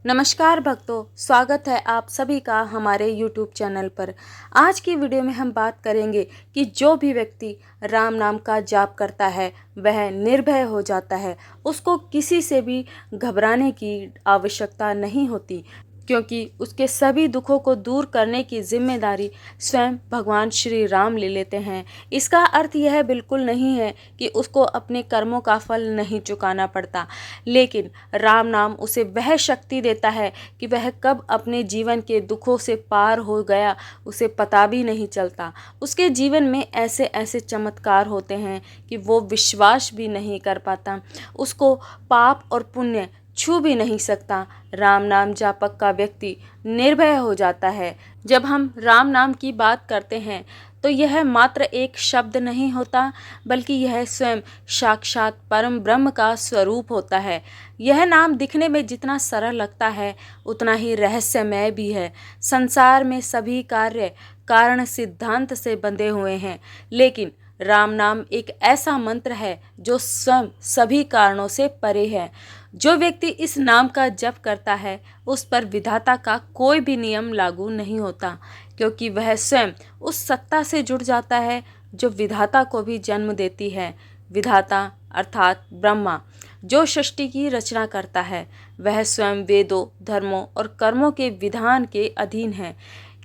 नमस्कार भक्तों, स्वागत है आप सभी का हमारे YouTube चैनल पर। आज की वीडियो में हम बात करेंगे कि जो भी व्यक्ति राम नाम का जाप करता है वह निर्भय हो जाता है। उसको किसी से भी घबराने की आवश्यकता नहीं होती, क्योंकि उसके सभी दुखों को दूर करने की जिम्मेदारी स्वयं भगवान श्री राम ले लेते हैं। इसका अर्थ यह बिल्कुल नहीं है कि उसको अपने कर्मों का फल नहीं चुकाना पड़ता, लेकिन राम नाम उसे वह शक्ति देता है कि वह कब अपने जीवन के दुखों से पार हो गया उसे पता भी नहीं चलता। उसके जीवन में ऐसे ऐसे चमत्कार होते हैं कि वो विश्वास भी नहीं कर पाता। उसको पाप और पुण्य छू भी नहीं सकता। राम नाम जापक का व्यक्ति निर्भय हो जाता है। जब हम राम नाम की बात करते हैं तो यह मात्र एक शब्द नहीं होता, बल्कि यह स्वयं साक्षात परम ब्रह्म का स्वरूप होता है। यह नाम दिखने में जितना सरल लगता है उतना ही रहस्यमय भी है। संसार में सभी कार्य कारण सिद्धांत से बंधे हुए हैं, लेकिन राम नाम एक ऐसा मंत्र है जो स्वयं सभी कारणों से परे है। जो व्यक्ति इस नाम का जप करता है उस पर विधाता का कोई भी नियम लागू नहीं होता, क्योंकि वह स्वयं उस सत्ता से जुड़ जाता है जो विधाता को भी जन्म देती है। विधाता अर्थात ब्रह्मा, जो सृष्टि की रचना करता है, वह स्वयं वेदों, धर्मों और कर्मों के विधान के अधीन है,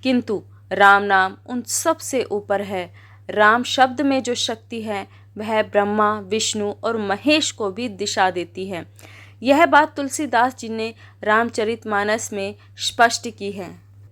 किंतु राम नाम उन सब से ऊपर है। राम शब्द में जो शक्ति है वह ब्रह्मा, विष्णु और महेश को भी दिशा देती है। यह बात तुलसीदास जी ने रामचरितमानस में स्पष्ट की है।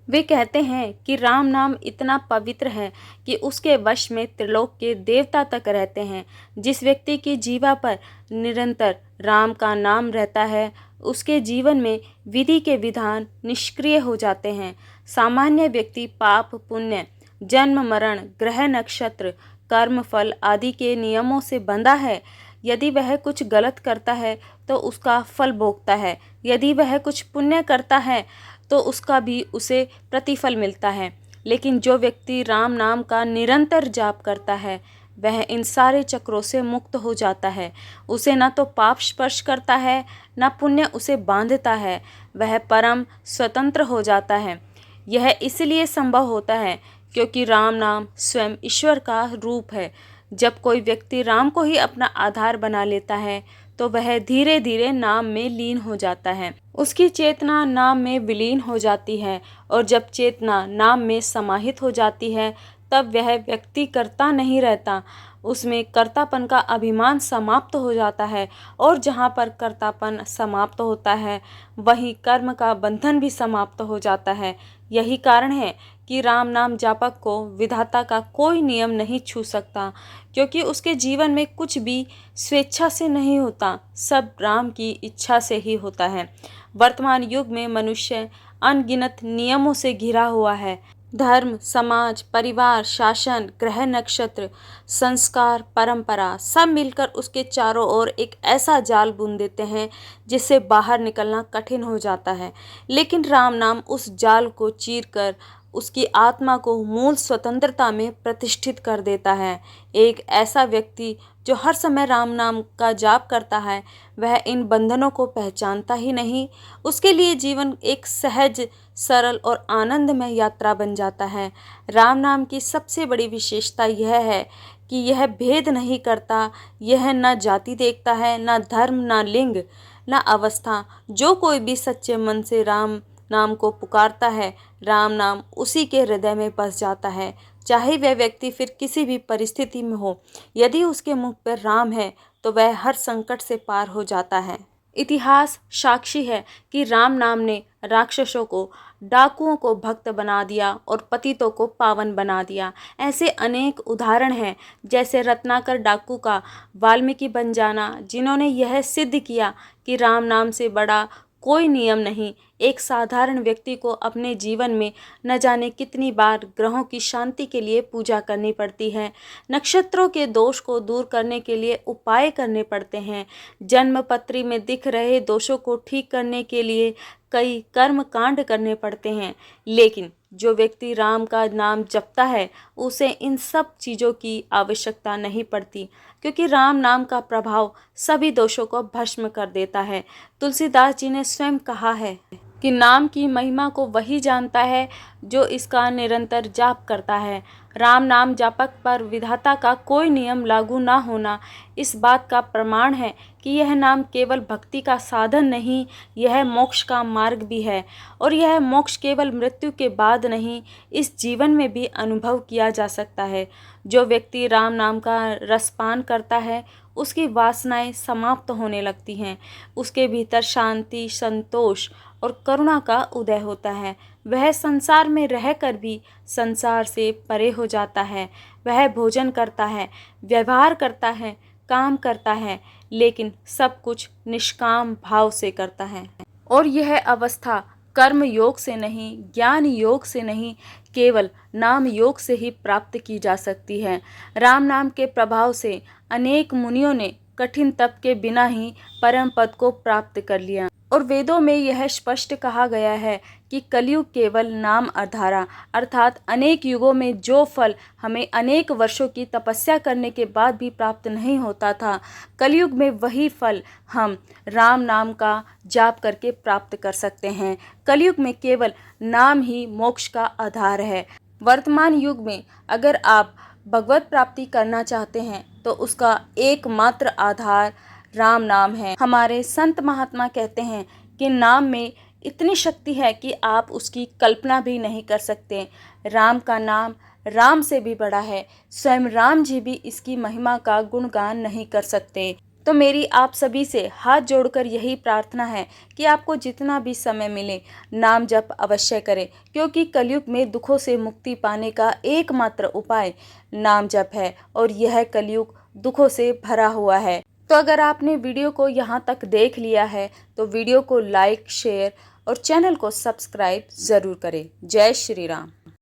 वे कहते हैं कि राम नाम इतना पवित्र है कि उसके वश में त्रिलोक के देवता तक रहते हैं। जिस व्यक्ति की जीवा पर निरंतर राम का नाम रहता है उसके जीवन में विधि के विधान निष्क्रिय हो जाते हैं। सामान्य व्यक्ति पाप पुण्य, जन्म मरण, ग्रह नक्षत्र, कर्म फल आदि के नियमों से बंधा है। यदि वह कुछ गलत करता है तो उसका फल भोगता है, यदि वह कुछ पुण्य करता है तो उसका भी उसे प्रतिफल मिलता है। लेकिन जो व्यक्ति राम नाम का निरंतर जाप करता है वह इन सारे चक्रों से मुक्त हो जाता है। उसे न तो पाप स्पर्श करता है न पुण्य उसे बांधता है। वह परम स्वतंत्र हो जाता है। यह इसलिए संभव होता है क्योंकि राम नाम स्वयं ईश्वर का रूप है। जब कोई व्यक्ति राम को ही अपना आधार बना लेता है तो वह धीरे धीरे नाम में लीन हो जाता है। उसकी चेतना नाम में विलीन हो जाती है, और जब चेतना नाम में समाहित हो जाती है तब वह व्यक्ति कर्ता नहीं रहता। उसमें कर्तापन का अभिमान समाप्त हो जाता है, और जहाँ पर कर्तापन समाप्त होता है वहीं कर्म का बंधन भी समाप्त हो जाता है। यही कारण है कि राम नाम जापक को विधाता का कोई नियम नहीं छू सकता, क्योंकि उसके जीवन में कुछ भी स्वेच्छा से नहीं होता, सब राम की इच्छा से ही होता है। वर्तमान युग में मनुष्य अनगिनत नियमों से घिरा हुआ है। धर्म, समाज, परिवार, शासन, ग्रह नक्षत्र, संस्कार, परंपरा सब मिलकर उसके चारों ओर एक ऐसा जाल बुन देते हैं जिससे बाहर निकलना कठिन हो जाता है। लेकिन राम नाम उस जाल को चीरकर उसकी आत्मा को मूल स्वतंत्रता में प्रतिष्ठित कर देता है। एक ऐसा व्यक्ति जो हर समय राम नाम का जाप करता है वह इन बंधनों को पहचानता ही नहीं। उसके लिए जीवन एक सहज, सरल और आनंदमय यात्रा बन जाता है। राम नाम की सबसे बड़ी विशेषता यह है कि यह भेद नहीं करता। यह न जाति देखता है, न धर्म, न लिंग, न अवस्था। जो कोई भी सच्चे मन से राम नाम को पुकारता है, राम नाम उसी के हृदय में बस जाता है, चाहे वह व्यक्ति फिर किसी भी परिस्थिति में हो। यदि उसके मुख पर राम है तो वह हर संकट से पार हो जाता है। इतिहास साक्षी है कि राम नाम ने राक्षसों को, डाकुओं को भक्त बना दिया और पतितों को पावन बना दिया। ऐसे अनेक उदाहरण हैं, जैसे रत्नाकर डाकू का वाल्मीकि बन जाना, जिन्होंने यह सिद्ध किया कि राम नाम से बड़ा कोई नियम नहीं। एक साधारण व्यक्ति को अपने जीवन में न जाने कितनी बार ग्रहों की शांति के लिए पूजा करनी पड़ती है, नक्षत्रों के दोष को दूर करने के लिए उपाय करने पड़ते हैं, जन्म पत्री में दिख रहे दोषों को ठीक करने के लिए कई कर्म कांड करने पड़ते हैं। लेकिन जो व्यक्ति राम का नाम जपता है उसे इन सब चीज़ों की आवश्यकता नहीं पड़ती, क्योंकि राम नाम का प्रभाव सभी दोषों को भस्म कर देता है। तुलसीदास जी ने स्वयं कहा है, कि नाम की महिमा को वही जानता है जो इसका निरंतर जाप करता है। राम नाम जापक पर विधाता का कोई नियम लागू ना होना इस बात का प्रमाण है कि यह नाम केवल भक्ति का साधन नहीं, यह मोक्ष का मार्ग भी है। और यह मोक्ष केवल मृत्यु के बाद नहीं, इस जीवन में भी अनुभव किया जा सकता है। जो व्यक्ति राम नाम का रसपान करता है, उसकी वासनाएं समाप्त होने लगती हैं। उसके भीतर शांति, संतोष और करुणा का उदय होता है। वह संसार में रहकर भी संसार से परे हो जाता है। वह भोजन करता है, व्यवहार करता है, काम करता है, लेकिन सब कुछ निष्काम भाव से करता है। और यह अवस्था कर्म योग से नहीं, ज्ञान योग से नहीं, केवल नाम योग से ही प्राप्त की जा सकती है। राम नाम के प्रभाव से अनेक मुनियों ने कठिन तप के बिना ही परम पद को प्राप्त कर लिया। और वेदों में यह स्पष्ट कहा गया है कि कलयुग केवल नाम आधारा, अर्थात अनेक युगों में जो फल हमें अनेक वर्षों की तपस्या करने के बाद भी प्राप्त नहीं होता था, कलयुग में वही फल हम राम नाम का जाप करके प्राप्त कर सकते हैं। कलयुग में केवल नाम ही मोक्ष का आधार है। वर्तमान युग में अगर आप भगवत प्राप्ति करना चाहते हैं तो उसका एकमात्र आधार राम नाम है। हमारे संत महात्मा कहते हैं कि नाम में इतनी शक्ति है कि आप उसकी कल्पना भी नहीं कर सकते। राम का नाम राम से भी बड़ा है। स्वयं राम जी भी इसकी महिमा का गुणगान नहीं कर सकते। तो मेरी आप सभी से हाथ जोड़कर यही प्रार्थना है कि आपको जितना भी समय मिले नाम जप अवश्य करें, क्योंकि कलयुग में दुखों से मुक्ति पाने का एकमात्र उपाय नाम जप है और यह कलयुग दुखों से भरा हुआ है। तो अगर आपने वीडियो को यहाँ तक देख लिया है तो वीडियो को लाइक, शेयर और चैनल को सब्सक्राइब ज़रूर करें। जय श्री राम।